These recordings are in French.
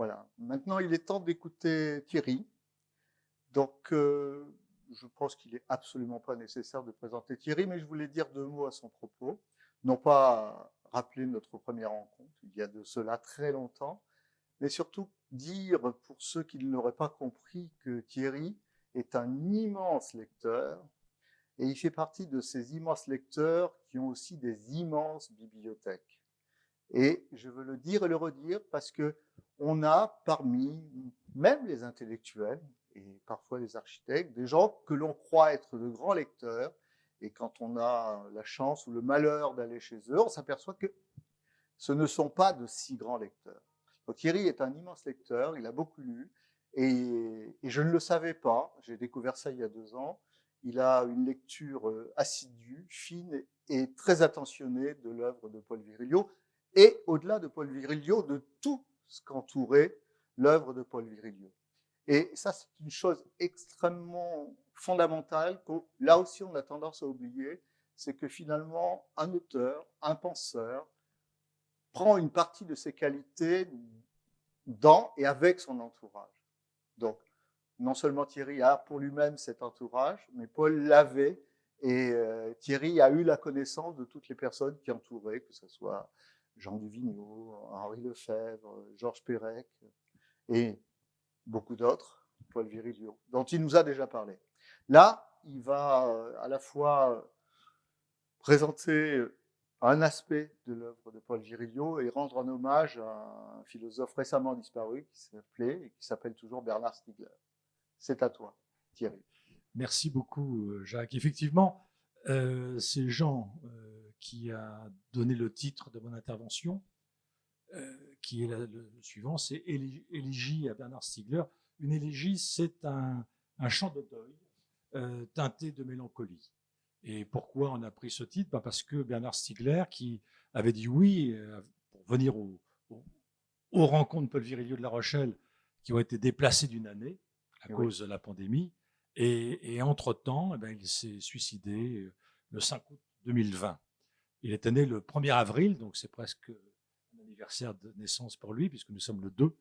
Voilà. Maintenant, il est temps d'écouter Thierry. Donc, je pense qu'il est absolument pas nécessaire de présenter Thierry, mais je voulais dire 2 mots à son propos. Non pas rappeler notre première rencontre, il y a de cela très longtemps, mais surtout dire, pour ceux qui ne l'auraient pas compris, que Thierry est un immense lecteur, et il fait partie de ces immenses lecteurs qui ont aussi des immenses bibliothèques. Et je veux le dire et le redire parce que on a parmi même les intellectuels et parfois les architectes des gens que l'on croit être de grands lecteurs, et quand on a la chance ou le malheur d'aller chez eux, on s'aperçoit que ce ne sont pas de si grands lecteurs. Donc Thierry est un immense lecteur, il a beaucoup lu, et je ne le savais pas, j'ai découvert ça il y a 2 ans. Il a une lecture assidue, fine et très attentionnée de l'œuvre de Paul Virilio, et au-delà de Paul Virilio, de tout ce qu'entourait l'œuvre de Paul Virilio. Et ça, c'est une chose extrêmement fondamentale que là aussi on a tendance à oublier, c'est que finalement, un auteur, un penseur, prend une partie de ses qualités dans et avec son entourage. Donc, non seulement Thierry a pour lui-même cet entourage, mais Paul l'avait, et Thierry a eu la connaissance de toutes les personnes qui entouraient, que ce soit Jean Duvigneau, Henri Lefebvre, Georges Perec et beaucoup d'autres, Paul Virilio, dont il nous a déjà parlé. Là, il va à la fois présenter un aspect de l'œuvre de Paul Virilio et rendre un hommage à un philosophe récemment disparu qui s'appelait et qui s'appelle toujours Bernard Stiegler. C'est à toi, Thierry. Merci beaucoup, Jacques. Effectivement, c'est Jean qui a donné le titre de mon intervention, qui est le suivant, c'est Élégie à Bernard Stiegler. Une élégie, c'est un chant de deuil teinté de mélancolie. Et pourquoi on a pris ce titre? Parce que Bernard Stiegler, qui avait dit oui pour venir aux rencontres Paul Virilio de La Rochelle, qui ont été déplacées d'une année à Oui. cause de la pandémie, et entre-temps, il s'est suicidé le 5 août 2020. Il était né le 1er avril, donc c'est presque un anniversaire de naissance pour lui, puisque nous sommes le 2,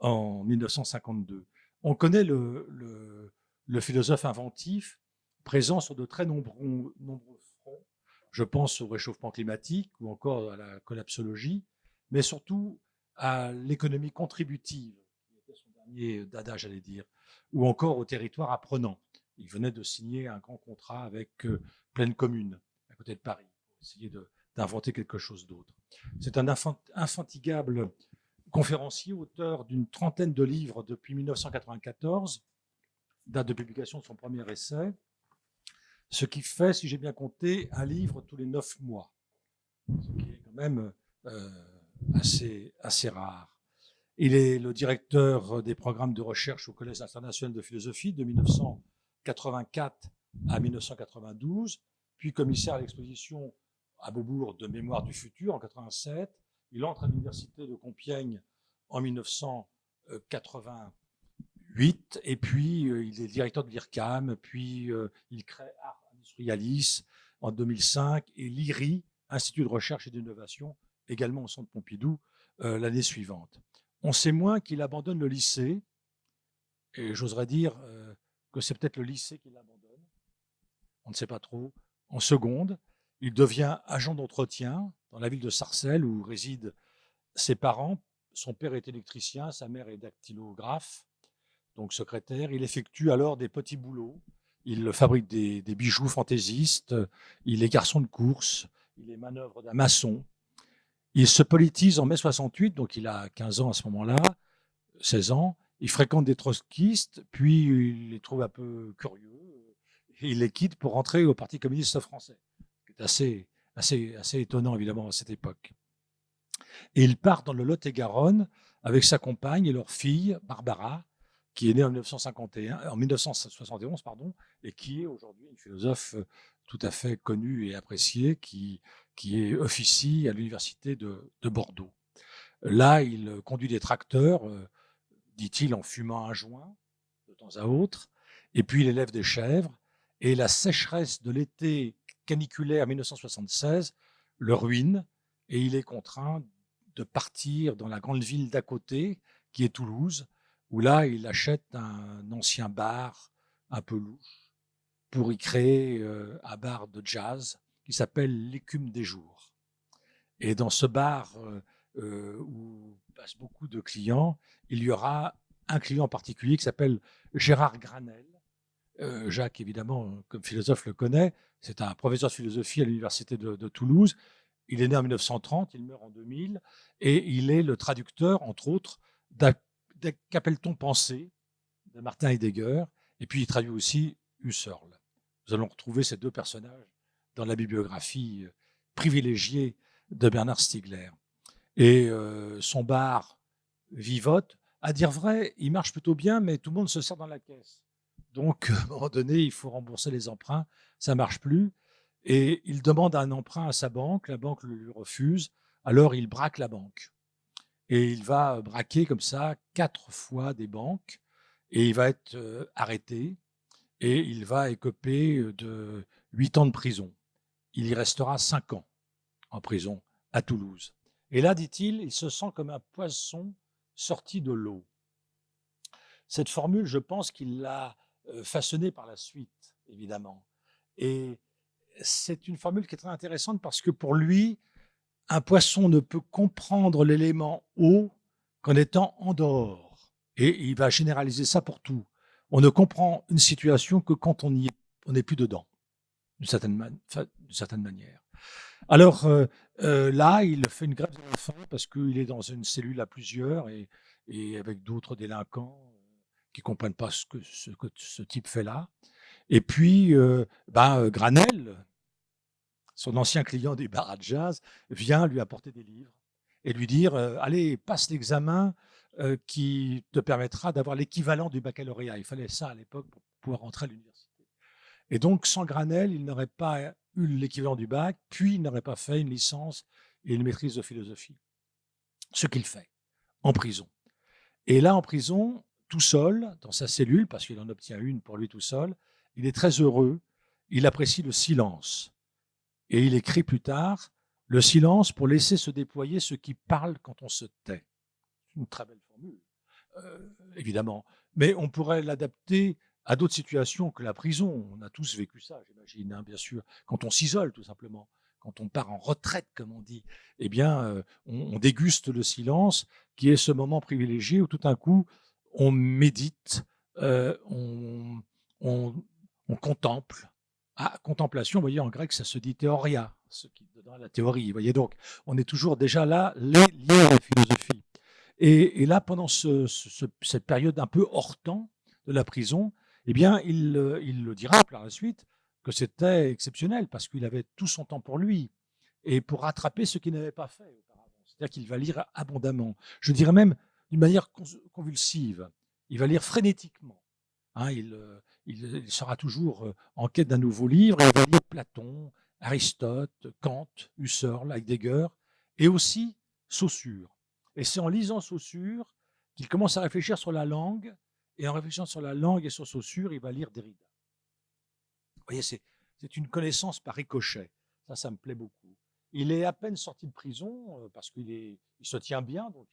en 1952. On connaît le philosophe inventif présent sur de très nombreux fronts. Je pense au réchauffement climatique ou encore à la collapsologie, mais surtout à l'économie contributive, qui était son dernier dada, j'allais dire, ou encore au territoire apprenant. Il venait de signer un grand contrat avec Pleine Commune, à côté de Paris, pour essayer d'inventer quelque chose d'autre. C'est un infatigable conférencier, auteur d'une trentaine de livres depuis 1994, date de publication de son premier essai, ce qui fait, si j'ai bien compté, un livre tous les 9 mois, ce qui est quand même assez rare. Il est le directeur des programmes de recherche au Collège international de philosophie de 1984 à 1992, puis commissaire à l'exposition à Beaubourg de Mémoire du futur en 87. Il entre à l'université de Compiègne en 1988, et puis il est directeur de l'IRCAM, puis il crée Ars Industrialis en 2005 et l'IRI, Institut de recherche et d'innovation, également au Centre Pompidou, l'année suivante. On sait moins qu'il abandonne le lycée, et j'oserais dire que c'est peut-être le lycée qui l'abandonne, on ne sait pas trop. En seconde, il devient agent d'entretien dans la ville de Sarcelles où résident ses parents. Son père est électricien, sa mère est dactylographe, donc secrétaire. Il effectue alors des petits boulots. Il fabrique des bijoux fantaisistes, il est garçon de course, il est manœuvre d'un maçon. Il se politise en mai 68, donc il a 15 ans à ce moment-là, 16 ans. Il fréquente des trotskistes, puis il les trouve un peu curieux, et il les quitte pour rentrer au Parti communiste français, qui est assez étonnant évidemment à cette époque. Et il part dans le Lot-et-Garonne avec sa compagne et leur fille, Barbara, qui est née en 1971, et qui est aujourd'hui une philosophe tout à fait connue et appréciée, qui officie à l'université de Bordeaux. Là, il conduit des tracteurs, dit-il, en fumant un joint de temps à autre, et puis il élève des chèvres, et la sécheresse de l'été caniculaire 1976 le ruine, et il est contraint de partir dans la grande ville d'à côté, qui est Toulouse, où là, il achète un ancien bar un peu louche pour y créer un bar de jazz qui s'appelle l'Écume des Jours. Et dans ce bar où passent beaucoup de clients, il y aura un client particulier qui s'appelle Gérard Granel. Jacques, évidemment, comme philosophe, le connaît. C'est un professeur de philosophie à l'université de Toulouse. Il est né en 1930, il meurt en 2000, et il est le traducteur, entre autres, qu'appelle-t-on Pensée de Martin Heidegger, et puis il traduit aussi Husserl. Nous allons retrouver ces deux personnages dans la bibliographie privilégiée de Bernard Stiegler. Et son bar vivote. À dire vrai, il marche plutôt bien, mais tout le monde se sert dans la caisse. Donc, à un moment donné, il faut rembourser les emprunts, ça ne marche plus. Et il demande un emprunt à sa banque, la banque le lui refuse, alors il braque la banque. Et il va braquer comme ça 4 fois des banques, et il va être arrêté, et il va écoper de 8 ans de prison. Il y restera 5 ans en prison à Toulouse. Et là, dit-il, il se sent comme un poisson sorti de l'eau. Cette formule, je pense qu'il l'a façonnée par la suite, évidemment. Et c'est une formule qui est très intéressante parce que pour lui, un poisson ne peut comprendre l'élément eau qu'en étant en dehors. Et il va généraliser ça pour tout. On ne comprend une situation que quand on n'est plus dedans, d'une certaine manière. Alors là, il fait une grève de la faim parce qu'il est dans une cellule à plusieurs et avec d'autres délinquants qui ne comprennent pas ce que ce type fait là. Et puis, Granel, son ancien client des bars à jazz, vient lui apporter des livres et lui dire allez, passe l'examen qui te permettra d'avoir l'équivalent du baccalauréat. Il fallait ça à l'époque pour pouvoir rentrer à l'université. Et donc, sans Granel, il n'aurait pas eu l'équivalent du bac, puis il n'aurait pas fait une licence et une maîtrise de philosophie. Ce qu'il fait en prison. Et là, en prison, tout seul, dans sa cellule, parce qu'il en obtient une pour lui tout seul, il est très heureux, il apprécie le silence. Et il écrit plus tard, le silence pour laisser se déployer ce qui parle quand on se tait. C'est une très belle formule, évidemment. Mais on pourrait l'adapter à d'autres situations que la prison. On a tous vécu ça, j'imagine, hein, bien sûr. Quand on s'isole, tout simplement, quand on part en retraite, comme on dit, eh bien, on déguste le silence, qui est ce moment privilégié où tout d'un coup, on médite, on contemple. Ah, contemplation, vous voyez, en grec, ça se dit théoria, ce qui donne la théorie. Vous voyez, donc, on est toujours déjà là, lié à la philosophie. Et là, pendant cette période un peu hors temps de la prison, eh bien, il le dira par la suite que c'était exceptionnel parce qu'il avait tout son temps pour lui et pour rattraper ce qu'il n'avait pas fait auparavant. C'est-à-dire qu'il va lire abondamment. Je dirais même d'une manière convulsive. Il va lire frénétiquement. Hein, il sera toujours en quête d'un nouveau livre. Il va lire Platon, Aristote, Kant, Husserl, Heidegger et aussi Saussure. Et c'est en lisant Saussure qu'il commence à réfléchir sur la langue. Et en réfléchissant sur la langue et sur Saussure, il va lire Derrida. Vous voyez, c'est une connaissance par ricochet. Ça me plaît beaucoup. Il est à peine sorti de prison parce qu'il se tient bien, donc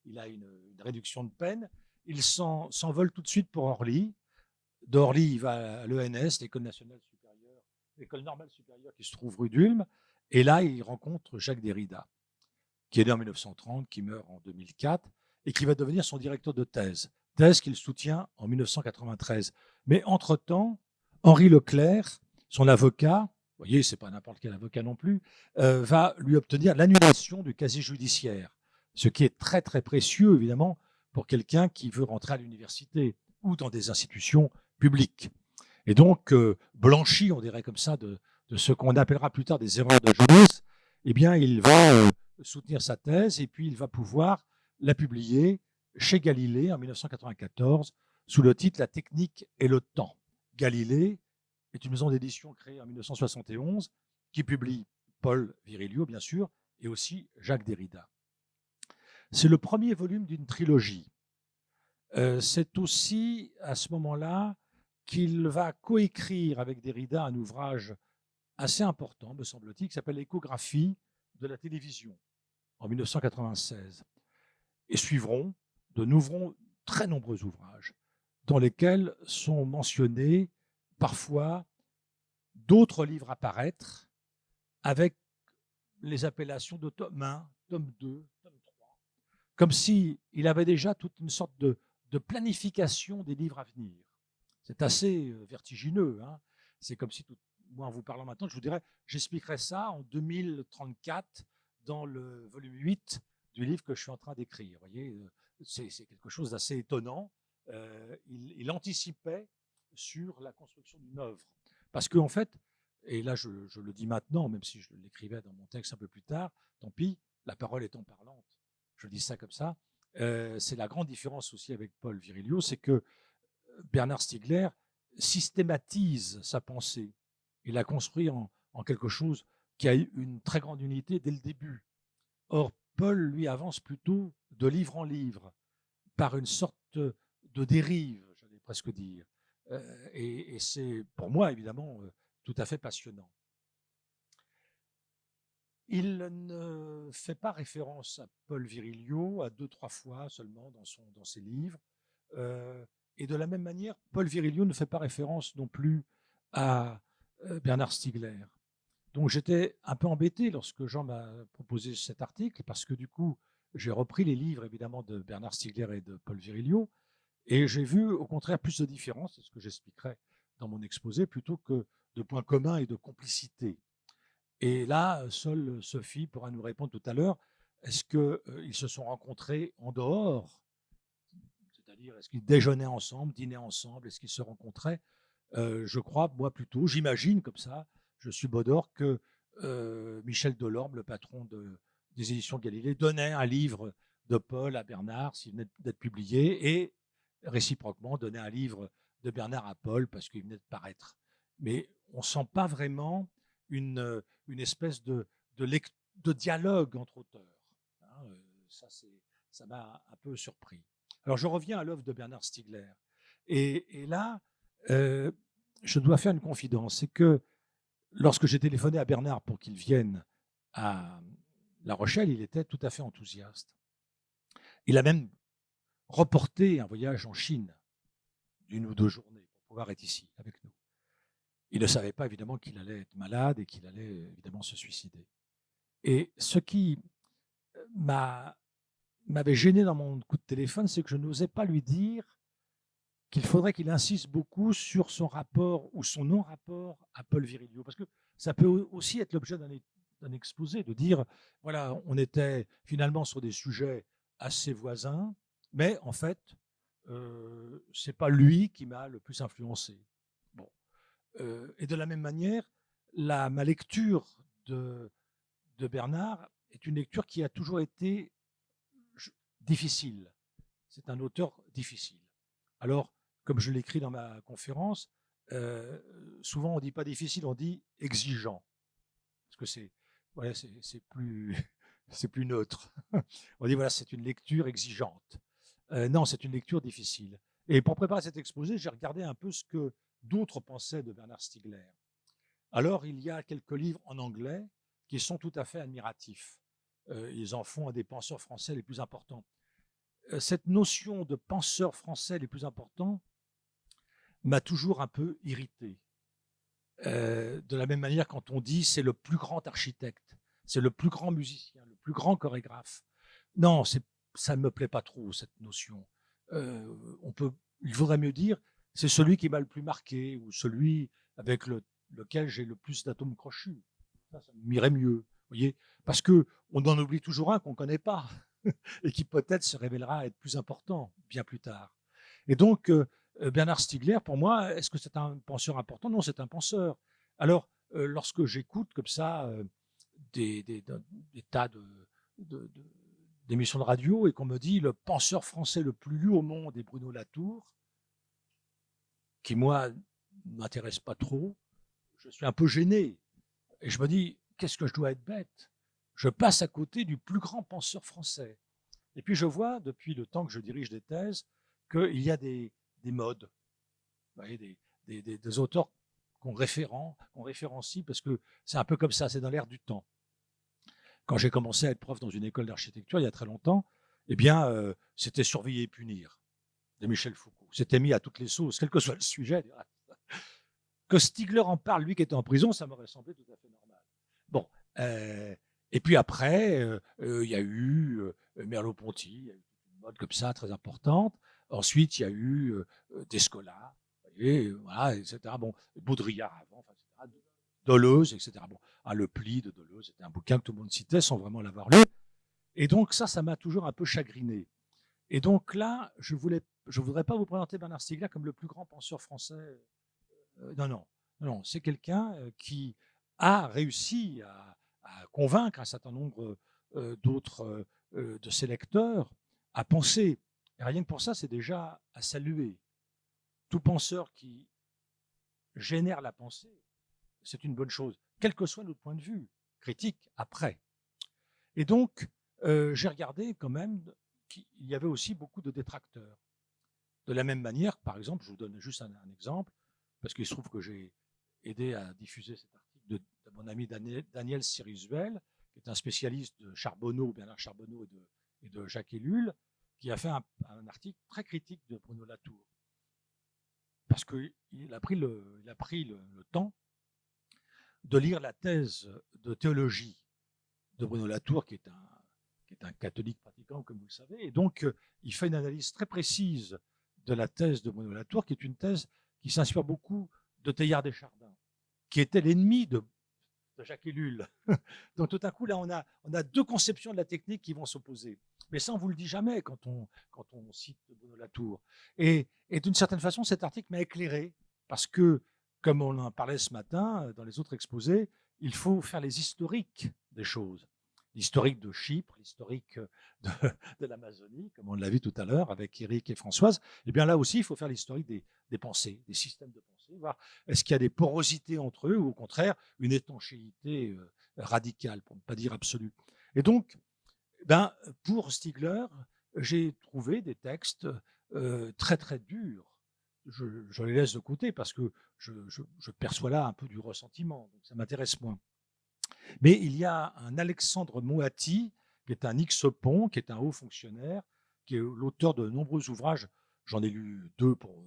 il a une réduction de peine. Il s'envole tout de suite pour Orly. D'Orly, il va à l'ENS, l'École nationale supérieure, l'École normale supérieure qui se trouve rue d'Ulm. Et là, il rencontre Jacques Derrida, qui est né en 1930, qui meurt en 2004, et qui va devenir son directeur de thèse qu'il soutient en 1993. Mais entre-temps, Henri Leclerc, son avocat, vous voyez, ce n'est pas n'importe quel avocat non plus, va lui obtenir l'annulation du casier judiciaire, ce qui est très très précieux, évidemment, pour quelqu'un qui veut rentrer à l'université ou dans des institutions publiques. Et donc, blanchi, on dirait comme ça, de ce qu'on appellera plus tard des erreurs de jeunesse, eh bien, il va soutenir sa thèse et puis il va pouvoir la publier chez Galilée en 1994 sous le titre La technique et le temps. Galilée est une maison d'édition créée en 1971 qui publie Paul Virilio, bien sûr, et aussi Jacques Derrida. C'est le premier volume d'une trilogie. C'est aussi à ce moment-là qu'il va coécrire avec Derrida un ouvrage assez important, me semble-t-il, qui s'appelle L'échographie de la télévision en 1996. Et suivront de très nombreux ouvrages dans lesquels sont mentionnés parfois d'autres livres à paraître avec les appellations de tome 1, tome 2, tome 3, comme s'il avait déjà toute une sorte de planification des livres à venir. C'est assez vertigineux. Hein. C'est comme si, moi en vous parlant maintenant, je vous dirais, j'expliquerai ça en 2034 dans le volume 8 du livre que je suis en train d'écrire. Vous voyez, c'est quelque chose d'assez étonnant. Il anticipait sur la construction d'une œuvre. Parce qu'en fait, et là je le dis maintenant, même si je l'écrivais dans mon texte un peu plus tard, tant pis, la parole étant parlante, je dis ça comme ça, c'est la grande différence aussi avec Paul Virilio, c'est que Bernard Stiegler systématise sa pensée. Il a construit en quelque chose qui a eu une très grande unité dès le début. Or, Paul, lui, avance plutôt de livre en livre, par une sorte de dérive, j'allais presque dire. Et c'est, pour moi, évidemment, tout à fait passionnant. Il ne fait pas référence à Paul Virilio à 2-3 fois seulement dans ses livres. Et de la même manière, Paul Virilio ne fait pas référence non plus à Bernard Stiegler. Donc j'étais un peu embêté lorsque Jean m'a proposé cet article, parce que du coup, j'ai repris les livres évidemment de Bernard Stiegler et de Paul Virilio, et j'ai vu au contraire plus de différences, c'est ce que j'expliquerai dans mon exposé, plutôt que de points communs et de complicité. Et là, seule Sophie pourra nous répondre tout à l'heure, est-ce qu'ils se sont rencontrés en dehors? C'est-à-dire, est-ce qu'ils déjeunaient ensemble, dînaient ensemble, est-ce qu'ils se rencontraient? Je crois, moi plutôt, j'imagine comme ça, je suis Baudor, que Michel Delorme, le patron des éditions Galilée, donnait un livre de Paul à Bernard s'il venait d'être publié, et réciproquement donnait un livre de Bernard à Paul parce qu'il venait de paraître. Mais on ne sent pas vraiment une espèce de dialogue entre auteurs. Hein, ça m'a un peu surpris. Alors je reviens à l'œuvre de Bernard Stiegler. Et là, je dois faire une confidence, c'est que lorsque j'ai téléphoné à Bernard pour qu'il vienne à La Rochelle, il était tout à fait enthousiaste. Il a même reporté un voyage en Chine d'1 ou 2 journées pour pouvoir être ici avec nous. Il ne savait pas évidemment qu'il allait être malade et qu'il allait évidemment se suicider. Et ce qui m'avait gêné dans mon coup de téléphone, c'est que je n'osais pas lui dire qu'il faudrait qu'il insiste beaucoup sur son rapport ou son non-rapport à Paul Virilio. Parce que ça peut aussi être l'objet d'un exposé, de dire, voilà, on était finalement sur des sujets assez voisins, mais en fait, c'est pas lui qui m'a le plus influencé. Bon. Et de la même manière, ma lecture de Bernard est une lecture qui a toujours été difficile. C'est un auteur difficile. Alors, comme je l'écris dans ma conférence, souvent on ne dit pas difficile, on dit exigeant. Parce que c'est plus neutre. On dit voilà, c'est une lecture exigeante. Non, c'est une lecture difficile. Et pour préparer cet exposé, j'ai regardé un peu ce que d'autres pensaient de Bernard Stiegler. Alors, il y a quelques livres en anglais qui sont tout à fait admiratifs. Ils en font un des penseurs français les plus importants. Cette notion de penseur français les plus importants m'a toujours un peu irrité. De la même manière, quand on dit c'est le plus grand architecte, c'est le plus grand musicien, le plus grand chorégraphe. Non, ça ne me plaît pas trop, cette notion. Il vaudrait mieux dire c'est celui qui m'a le plus marqué ou celui avec lequel j'ai le plus d'atomes crochus. Ça m'irait mieux, voyez, parce qu'on en oublie toujours un qu'on ne connaît pas et qui peut-être se révélera être plus important bien plus tard. Et donc, Bernard Stiegler, pour moi, est-ce que c'est un penseur important? Non, c'est un penseur. Alors, lorsque j'écoute comme ça des tas d'émissions de radio et qu'on me dit le penseur français le plus lu au monde est Bruno Latour, qui, moi, ne m'intéresse pas trop, je suis un peu gêné. Et je me dis, qu'est-ce que je dois être bête? Je passe à côté du plus grand penseur français. Et puis je vois, depuis le temps que je dirige des thèses, qu'il y a des modes, vous voyez, des auteurs qu'on référencie, parce que c'est un peu comme ça, c'est dans l'air du temps. Quand j'ai commencé à être prof dans une école d'architecture, il y a très longtemps, eh bien, c'était Surveiller et punir de Michel Foucault. C'était mis à toutes les sauces, quel que soit le sujet. Que Stigler en parle, lui qui était en prison, ça m'aurait semblé tout à fait normal. Bon, et puis après, il y a eu Merleau-Ponty, il y a eu une mode comme ça très importante. Ensuite, il y a eu Descola, voilà, etc. Bon, Baudrillard avant, enfin, etc. Deleuze, etc. Bon, Le Pli de Deleuze, c'était un bouquin que tout le monde citait sans vraiment l'avoir lu. Et donc ça m'a toujours un peu chagriné. Et donc là, je voudrais pas vous présenter Bernard Stiegler comme le plus grand penseur français. Non, c'est quelqu'un qui a réussi à convaincre un certain nombre d'autres de ses lecteurs à penser. Et rien que pour ça, c'est déjà à saluer. Tout penseur qui génère la pensée, c'est une bonne chose, quel que soit notre point de vue critique après. Et donc, j'ai regardé quand même qu'il y avait aussi beaucoup de détracteurs. De la même manière, par exemple, je vous donne juste un exemple, parce qu'il se trouve que j'ai aidé à diffuser cet article de mon ami Daniel Sirizuel, qui est un spécialiste de Charbonneau, Bernard Charbonneau et de Jacques Ellul, qui a fait un article très critique de Bruno Latour. Parce qu'il a pris le temps de lire la thèse de théologie de Bruno Latour, qui est un catholique pratiquant, comme vous le savez. Et donc, il fait une analyse très précise de la thèse de Bruno Latour, qui est une thèse qui s'inspire beaucoup de Teilhard des Chardins, qui était l'ennemi de Jacques Ellul. Donc, tout à coup, là, on a deux conceptions de la technique qui vont s'opposer. Mais ça, on ne vous le dit jamais quand on cite Bruno Latour. Et d'une certaine façon, cet article m'a éclairé, parce que, comme on en parlait ce matin dans les autres exposés, il faut faire les historiques des choses. L'historique de Chypre, l'historique de l'Amazonie, comme on l'a vu tout à l'heure avec Eric et Françoise. Et bien là aussi, il faut faire l'historique des pensées, des systèmes de pensée, voir est-ce qu'il y a des porosités entre eux ou au contraire une étanchéité radicale, pour ne pas dire absolue. Et donc, pour Stigler, j'ai trouvé des textes très très durs. Je les laisse de côté parce que je perçois là un peu du ressentiment, donc ça m'intéresse moins. Mais il y a un Alexandre Moati, qui est un X-Pont, qui est un haut fonctionnaire, qui est l'auteur de nombreux ouvrages. J'en ai lu 2 pour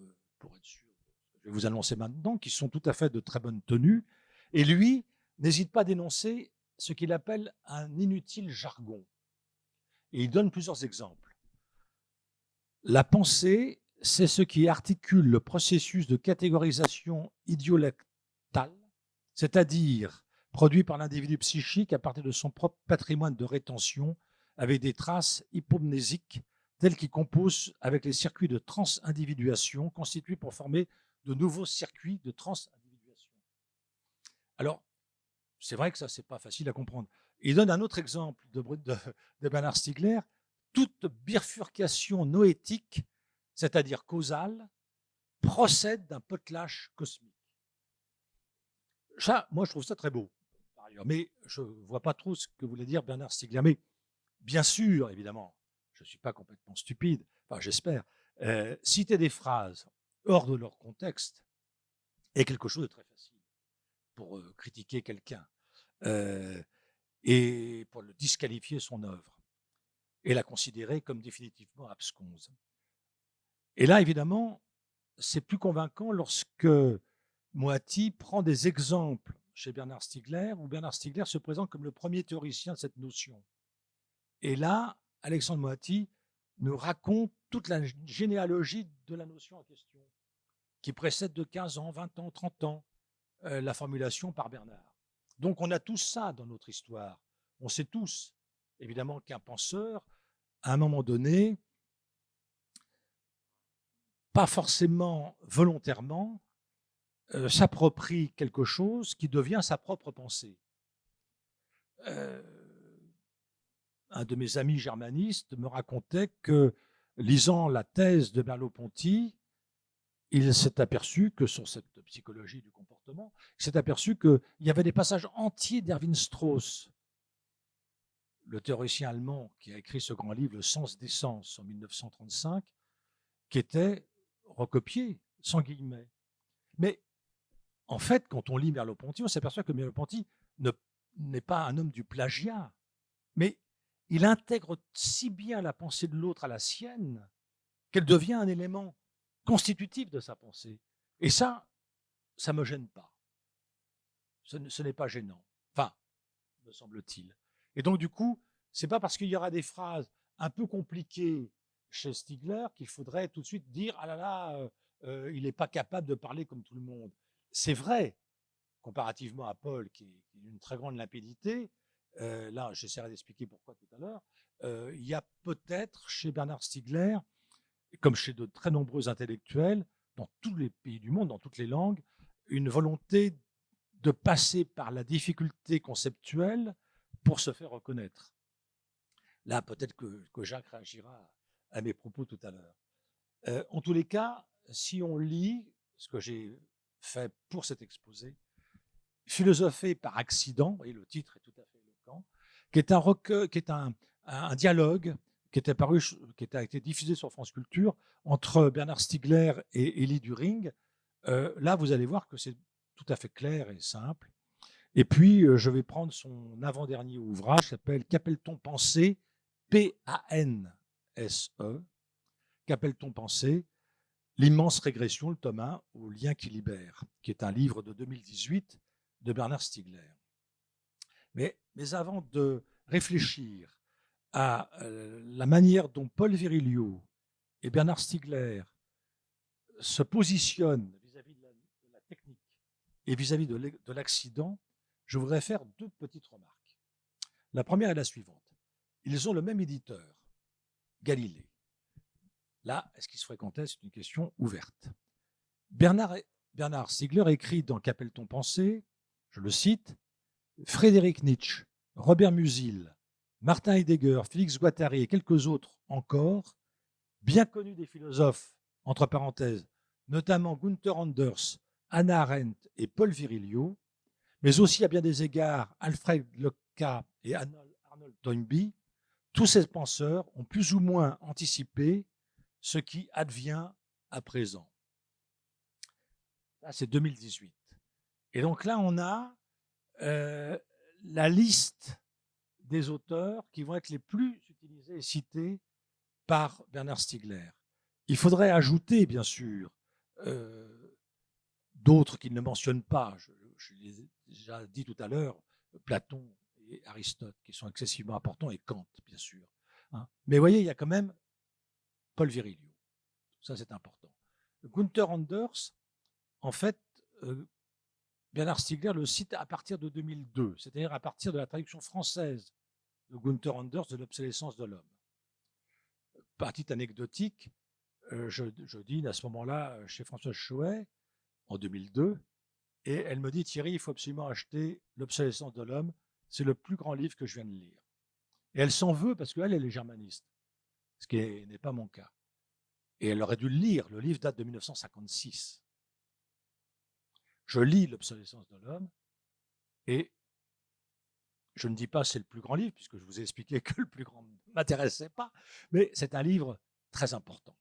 être sûr. Je vais vous annoncer maintenant, qui sont tout à fait de très bonne tenue. Et lui n'hésite pas à dénoncer ce qu'il appelle un inutile jargon. Et il donne plusieurs exemples. La pensée, c'est ce qui articule le processus de catégorisation idiolectale, c'est-à-dire produit par l'individu psychique à partir de son propre patrimoine de rétention, avec des traces hypomnésiques telles qu'il compose avec les circuits de transindividuation constitués pour former de nouveaux circuits de transindividuation. Alors, c'est vrai que ça, c'est pas facile à comprendre. Il donne un autre exemple de Bernard Stiegler. Toute bifurcation noétique, c'est-à-dire causale, procède d'un potelage cosmique. Ça, moi, je trouve ça très beau, par ailleurs. Mais je ne vois pas trop ce que voulait dire Bernard Stiegler. Mais bien sûr, évidemment, je ne suis pas complètement stupide, enfin j'espère, citer des phrases hors de leur contexte est quelque chose de très facile pour critiquer quelqu'un et pour le disqualifier son œuvre et la considérer comme définitivement absconse. Et là, évidemment, c'est plus convaincant lorsque Moati prend des exemples chez Bernard Stiegler, où Bernard Stiegler se présente comme le premier théoricien de cette notion. Et là, Alexandre Moati nous raconte toute la généalogie de la notion en question, qui précède de 15 ans, 20 ans, 30 ans, la formulation par Bernard. Donc on a tous ça dans notre histoire. On sait tous, évidemment, qu'un penseur, à un moment donné, pas forcément volontairement, s'approprie quelque chose qui devient sa propre pensée. Un de mes amis germanistes me racontait que, lisant la thèse de Merleau-Ponty, il s'est aperçu que sur cette psychologie du comportement, il s'est aperçu qu'il y avait des passages entiers d'Erwin Strauss, le théoricien allemand qui a écrit ce grand livre, Le sens des sens, en 1935, qui étaient recopiés, sans guillemets. Mais en fait, quand on lit Merleau-Ponty, on s'aperçoit que Merleau-Ponty n'est pas un homme du plagiat, mais il intègre si bien la pensée de l'autre à la sienne qu'elle devient un élément constitutif de sa pensée. Et ça ne me gêne pas. Ce n'est pas gênant. Enfin, me semble-t-il. Et donc, du coup, c'est pas parce qu'il y aura des phrases un peu compliquées chez Stigler qu'il faudrait tout de suite dire « Ah là là, il n'est pas capable de parler comme tout le monde ». C'est vrai, comparativement à Paul, qui est d'une très grande limpidité. Là, j'essaierai d'expliquer pourquoi tout à l'heure. Il y a peut-être chez Bernard Stiegler, comme chez de très nombreux intellectuels, dans tous les pays du monde, dans toutes les langues, une volonté de passer par la difficulté conceptuelle pour se faire reconnaître. Là, peut-être que Jacques réagira à mes propos tout à l'heure. En tous les cas, si on lit ce que j'ai fait pour cet exposé, Philosopher par accident, et le titre est tout à fait éloquent, qui est un recueil, qui est un dialogue qui était paru, qui a été diffusé sur France Culture entre Bernard Stiegler et Élie During. Là, vous allez voir que c'est tout à fait clair et simple. Et puis, je vais prendre son avant-dernier ouvrage, qui s'appelle Qu'appelle-t-on penser? P-A-N-S-E. Qu'appelle-t-on penser? L'immense régression, le tome 1, au lien qui libère, qui est un livre de 2018 de Bernard Stiegler. Mais avant de réfléchir à la manière dont Paul Virilio et Bernard Stiegler se positionnent vis-à-vis de la technique et vis-à-vis de l'accident, je voudrais faire deux petites remarques. La première est la suivante. Ils ont le même éditeur, Galilée. Là, est-ce qu'ils se fréquentaient? C'est une question ouverte. Bernard Stiegler écrit dans Qu'appelle-t-on penser? Je le cite, Frédéric Nietzsche, Robert Musil, Martin Heidegger, Félix Guattari et quelques autres encore, bien connus des philosophes, entre parenthèses, notamment Gunther Anders, Hannah Arendt et Paul Virilio, mais aussi à bien des égards Alfred Lotka et Arnold Toynbee, tous ces penseurs ont plus ou moins anticipé ce qui advient à présent. Là, c'est 2018. Et donc là, on a la liste des auteurs qui vont être les plus utilisés et cités par Bernard Stiegler. Il faudrait ajouter, bien sûr, d'autres qu'il ne mentionne pas. Je l'ai déjà dit tout à l'heure, Platon et Aristote, qui sont excessivement importants, et Kant, bien sûr. Hein. Mais vous voyez, il y a quand même Paul Virilio. Ça, c'est important. Gunther Anders, en fait, Bernard Stiegler le cite à partir de 2002, c'est-à-dire à partir de la traduction française de Gunther Anders de l'obsolescence de l'homme. Petite anecdotique, je dîne à ce moment-là chez Françoise Choët en 2002, et elle me dit, Thierry, il faut absolument acheter l'obsolescence de l'homme, c'est le plus grand livre que je viens de lire. Et elle s'en veut parce qu'elle, elle est germaniste, ce qui n'est pas mon cas. Et elle aurait dû le lire, le livre date de 1956. Je lis l'obsolescence de l'homme, et je ne dis pas c'est le plus grand livre, puisque je vous ai expliqué que le plus grand ne m'intéressait pas, mais c'est un livre très important.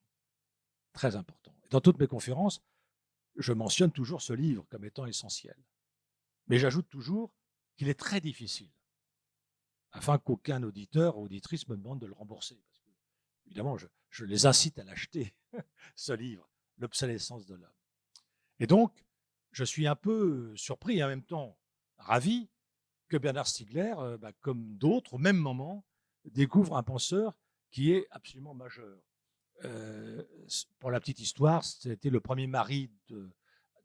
Très important. Et dans toutes mes conférences, je mentionne toujours ce livre comme étant essentiel. Mais j'ajoute toujours qu'il est très difficile, afin qu'aucun auditeur ou auditrice me demande de le rembourser. Parce que, évidemment, je les incite à l'acheter, ce livre, L'obsolescence de l'homme. Et donc, je suis un peu surpris et en même temps ravi que Bernard Stiegler, comme d'autres, au même moment, découvre un penseur qui est absolument majeur. Pour la petite histoire, c'était le premier mari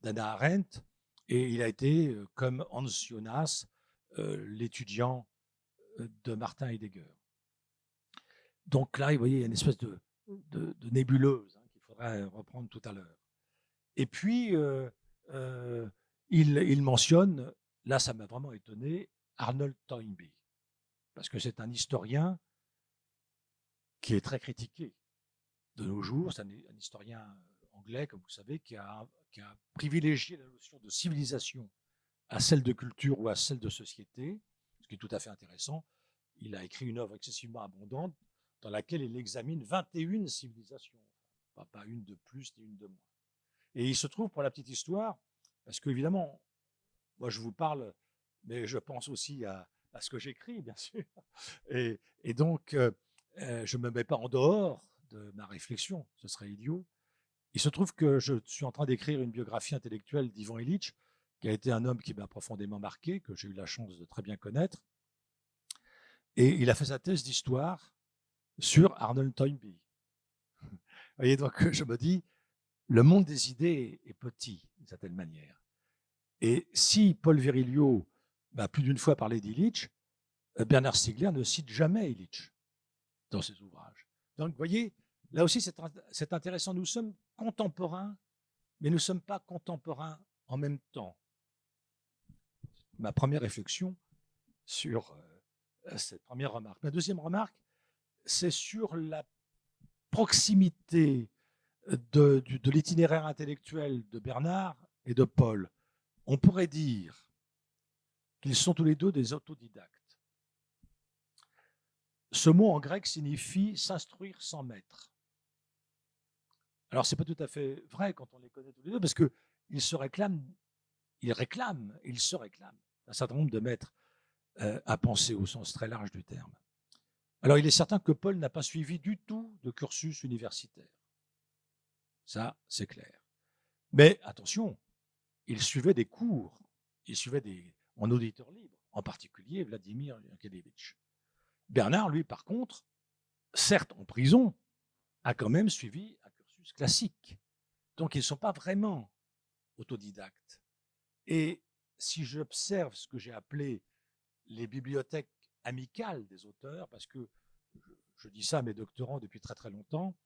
d'Hannah Arendt, et il a été, comme Hans Jonas, l'étudiant de Martin Heidegger. Donc là, vous voyez, il y a une espèce de nébuleuse qu'il faudrait reprendre tout à l'heure. Et puis, il mentionne, là ça m'a vraiment étonné, Arnold Toynbee, parce que c'est un historien qui est très critiqué de nos jours. C'est un historien anglais, comme vous savez, qui a privilégié la notion de civilisation à celle de culture ou à celle de société, ce qui est tout à fait intéressant. Il a écrit une œuvre excessivement abondante dans laquelle il examine 21 civilisations, pas une de plus ni une de moins. Et il se trouve, pour la petite histoire, parce qu'évidemment, moi je vous parle, mais je pense aussi à à ce que j'écris, bien sûr. Et donc, je ne me mets pas en dehors de ma réflexion, ce serait idiot. Il se trouve que je suis en train d'écrire une biographie intellectuelle d'Ivan Illich, qui a été un homme qui m'a profondément marqué, que j'ai eu la chance de très bien connaître. Et il a fait sa thèse d'histoire sur Arnold Toynbee. Vous voyez, donc je me dis, le monde des idées est petit, d'une certaine manière. Et si Paul Virilio m'a plus d'une fois parlé d'Illich, Bernard Stiegler ne cite jamais Illich dans ses ouvrages. Donc, vous voyez, là aussi, c'est intéressant. Nous sommes contemporains, mais nous ne sommes pas contemporains en même temps. Ma première réflexion sur cette première remarque. Ma deuxième remarque, c'est sur la proximité de l'itinéraire intellectuel de Bernard et de Paul. On pourrait dire qu'ils sont tous les deux des autodidactes. Ce mot en grec signifie s'instruire sans maître. Alors, ce n'est pas tout à fait vrai quand on les connaît tous les deux, parce qu'ils se réclament, ils se réclament un certain nombre de maîtres à penser au sens très large du terme. Alors, il est certain que Paul n'a pas suivi du tout de cursus universitaire. Ça, c'est clair. Mais attention, il suivait des cours, il suivait en auditeur libre, en particulier Vladimir Yankelevitch. Bernard, lui, par contre, certes en prison, a quand même suivi un cursus classique. Donc, ils ne sont pas vraiment autodidactes. Et si j'observe ce que j'ai appelé les bibliothèques amicales des auteurs, parce que je dis ça à mes doctorants depuis très très longtemps,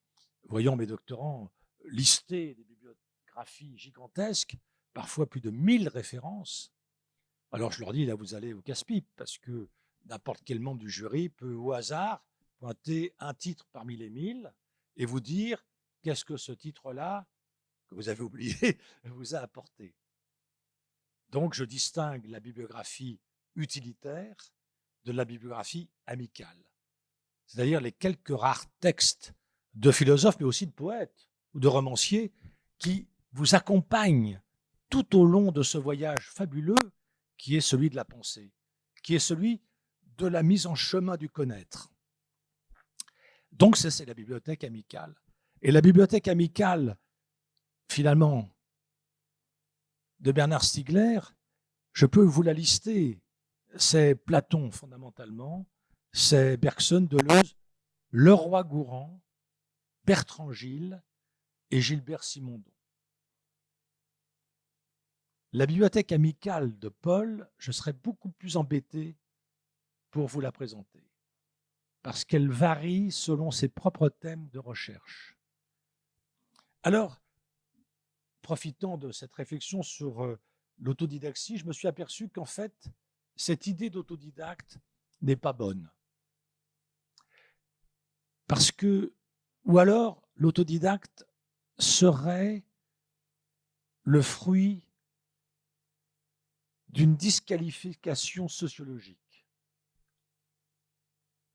voyant mes doctorants lister des bibliographies gigantesques, parfois plus de 1000 références, alors je leur dis, là vous allez au casse-pipe, parce que n'importe quel membre du jury peut au hasard pointer un titre parmi les 1000 et vous dire qu'est-ce que ce titre-là, que vous avez oublié, vous a apporté. Donc je distingue la bibliographie utilitaire de la bibliographie amicale. C'est-à-dire les quelques rares textes de philosophes, mais aussi de poètes ou de romanciers qui vous accompagnent tout au long de ce voyage fabuleux qui est celui de la pensée, qui est celui de la mise en chemin du connaître. Donc c'est la bibliothèque amicale. Et la bibliothèque amicale, finalement, de Bernard Stiegler, je peux vous la lister. C'est Platon, fondamentalement, c'est Bergson, Deleuze, Leroi-Gourhan, Bertrand Gilles et Gilbert Simondon. La bibliothèque amicale de Paul, je serais beaucoup plus embêté pour vous la présenter, parce qu'elle varie selon ses propres thèmes de recherche. Alors, profitant de cette réflexion sur l'autodidaxie, je me suis aperçu qu'en fait, cette idée d'autodidacte n'est pas bonne. Parce que, ou alors, l'autodidacte serait le fruit d'une disqualification sociologique.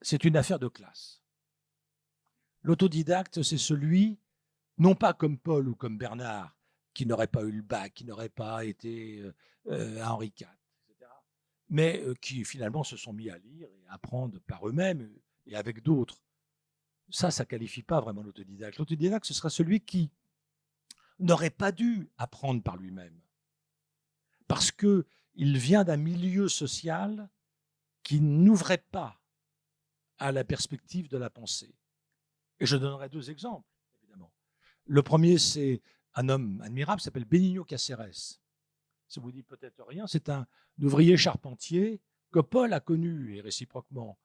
C'est une affaire de classe. L'autodidacte, c'est celui, non pas comme Paul ou comme Bernard, qui n'aurait pas eu le bac, qui n'aurait pas été à Henri IV, etc., mais qui finalement se sont mis à lire et à apprendre par eux-mêmes et avec d'autres. Ça ne qualifie pas vraiment l'autodidacte. L'autodidacte, ce sera celui qui n'aurait pas dû apprendre par lui-même, parce qu'il vient d'un milieu social qui n'ouvrait pas à la perspective de la pensée. Et je donnerai deux exemples, évidemment. Le premier, c'est un homme admirable, s'appelle Benigno Caceres. Ça vous dit peut-être rien, c'est un ouvrier charpentier que Paul a connu, et réciproquement,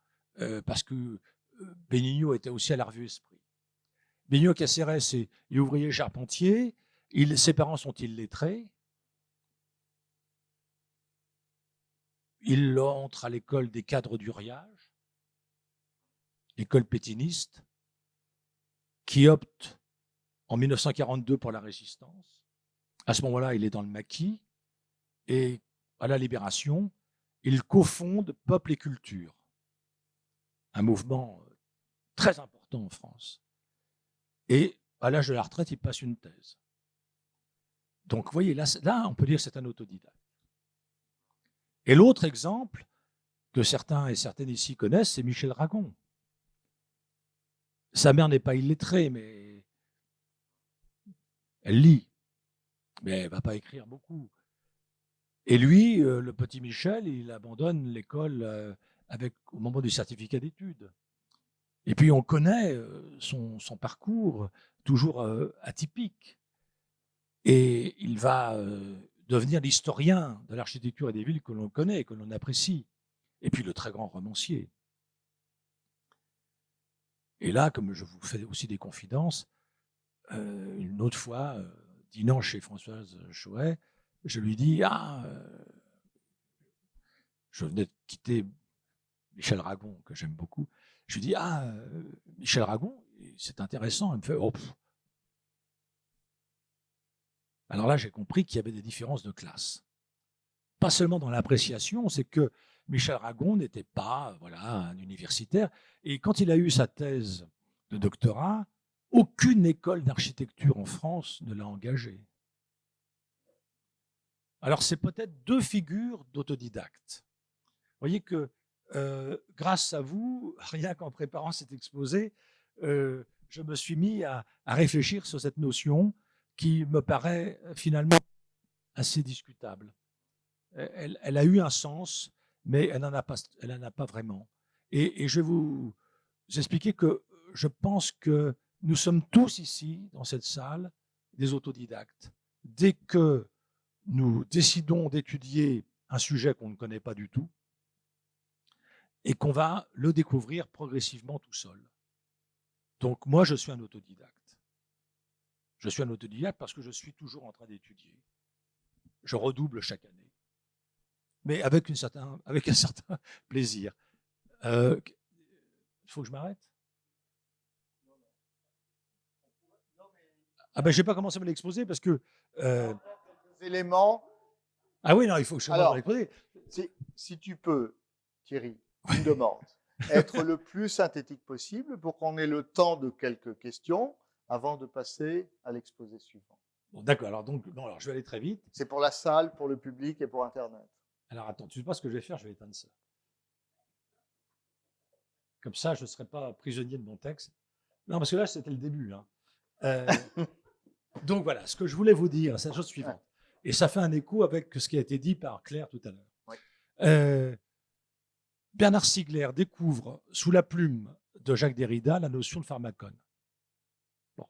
parce que Benigno était aussi à la Revue Esprit. Benigno Caceres est ouvrier charpentier, ses parents sont illettrés, il entre à l'école des cadres d'Uriage, école pétiniste, qui opte en 1942 pour la résistance. À ce moment-là, il est dans le maquis et à la Libération, il cofonde Peuple et Culture, un mouvement très important en France. Et à l'âge de la retraite, il passe une thèse. Donc, vous voyez, là on peut dire que c'est un autodidacte. Et l'autre exemple, que certains et certaines ici connaissent, c'est Michel Ragon. Sa mère n'est pas illettrée, mais elle lit, mais elle ne va pas écrire beaucoup. Et lui, le petit Michel, il abandonne l'école au moment du certificat d'études. Et puis on connaît son parcours toujours atypique. Et il va devenir l'historien de l'architecture et des villes que l'on connaît et que l'on apprécie. Et puis le très grand romancier. Et là, comme je vous fais aussi des confidences, une autre fois, dînant chez Françoise Choët, je lui dis, je venais de quitter Michel Ragon, que j'aime beaucoup. Je lui dis, Michel Ragon, c'est intéressant. Elle me fait, oh, pff. Alors là, j'ai compris qu'il y avait des différences de classe. Pas seulement dans l'appréciation, c'est que Michel Ragon n'était pas un universitaire. Et quand il a eu sa thèse de doctorat, aucune école d'architecture en France ne l'a engagé. Alors, c'est peut-être deux figures d'autodidactes. Vous voyez que grâce à vous, rien qu'en préparant cet exposé, je me suis mis à réfléchir sur cette notion qui me paraît finalement assez discutable. Elle a eu un sens, mais elle n'en a pas vraiment. Et je vais vous expliquer que je pense que nous sommes tous ici, dans cette salle, des autodidactes. Dès que nous décidons d'étudier un sujet qu'on ne connaît pas du tout, et qu'on va le découvrir progressivement tout seul. Donc moi, je suis un autodidacte. Je suis un autodidacte parce que je suis toujours en train d'étudier. Je redouble chaque année, mais avec un certain plaisir. Il faut que je m'arrête? Je n'ai pas commencé à me l'exposer parce que... éléments. Ah oui, non, il faut que je commence à l'exposer. Si tu peux, Thierry, une demande. Être le plus synthétique possible pour qu'on ait le temps de quelques questions avant de passer à l'exposé suivant. Bon, d'accord, alors je vais aller très vite. C'est pour la salle, pour le public et pour Internet. Alors attends, tu sais pas ce que je vais faire, je vais éteindre ça. Comme ça, je ne serai pas prisonnier de mon texte. Non, parce que là, c'était le début. Hein. Donc voilà, ce que je voulais vous dire, c'est la chose suivante. Ouais. Et ça fait un écho avec ce qui a été dit par Claire tout à l'heure. Ouais. Bernard Stiegler découvre sous la plume de Jacques Derrida la notion de pharmacone. Bon,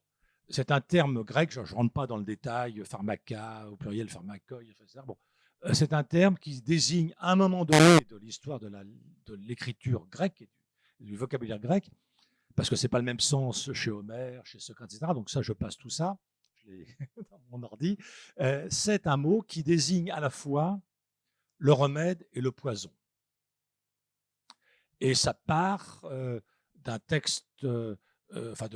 c'est un terme grec, je ne rentre pas dans le détail, pharmaca, au pluriel pharmakoi, etc. Bon, c'est un terme qui désigne à un moment donné de l'histoire de l'écriture grecque, et du vocabulaire grec, parce que ce n'est pas le même sens chez Homère, chez Socrate, etc. Donc ça, je passe tout ça, je l'ai dans mon ordi. C'est un mot qui désigne à la fois le remède et le poison. Et ça part d'un texte, de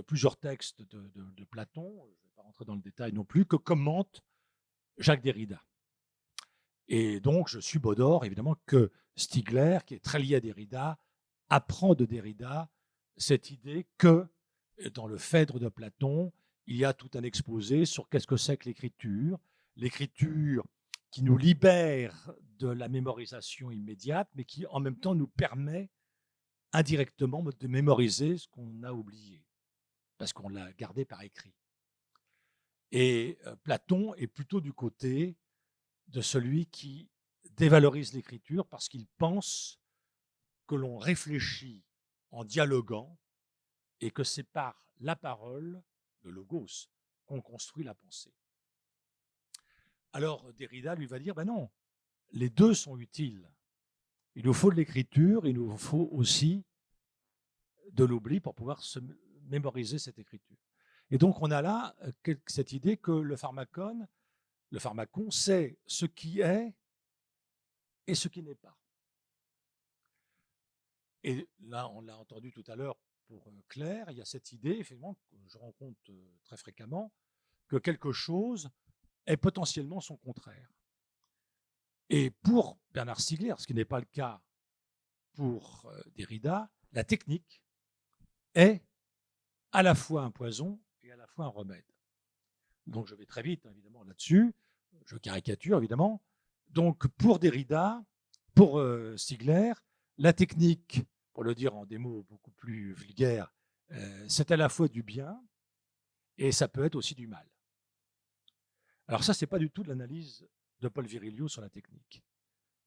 plusieurs textes de Platon, je ne vais pas rentrer dans le détail non plus, que commente Jacques Derrida. Et donc, je subodore évidemment que Stiegler, qui est très lié à Derrida, apprend de Derrida cette idée que dans le Phèdre de Platon, il y a tout un exposé sur qu'est-ce que c'est que l'écriture qui nous libère de la mémorisation immédiate, mais qui en même temps nous permet indirectement de mémoriser ce qu'on a oublié, parce qu'on l'a gardé par écrit. Et Platon est plutôt du côté de celui qui dévalorise l'écriture parce qu'il pense que l'on réfléchit en dialoguant et que c'est par la parole, le logos, qu'on construit la pensée. Alors Derrida lui va dire, ben non, les deux sont utiles. Il nous faut de l'écriture, il nous faut aussi de l'oubli pour pouvoir se mémoriser cette écriture. Et donc on a là cette idée que le pharmacon, c'est ce qui est et ce qui n'est pas. Et là, on l'a entendu tout à l'heure pour Claire, il y a cette idée, effectivement, que je rencontre très fréquemment, que quelque chose est potentiellement son contraire. Et pour Bernard Stiegler, ce qui n'est pas le cas pour Derrida, la technique est à la fois un poison et à la fois un remède. Donc je vais très vite, évidemment, là-dessus. Je caricature, évidemment. Donc pour Derrida, pour Stiegler, La technique, pour le dire en des mots beaucoup plus vulgaires, c'est à la fois du bien et ça peut être aussi du mal. Alors ça, c'est pas du tout de l'analyse de Paul Virilio sur la technique,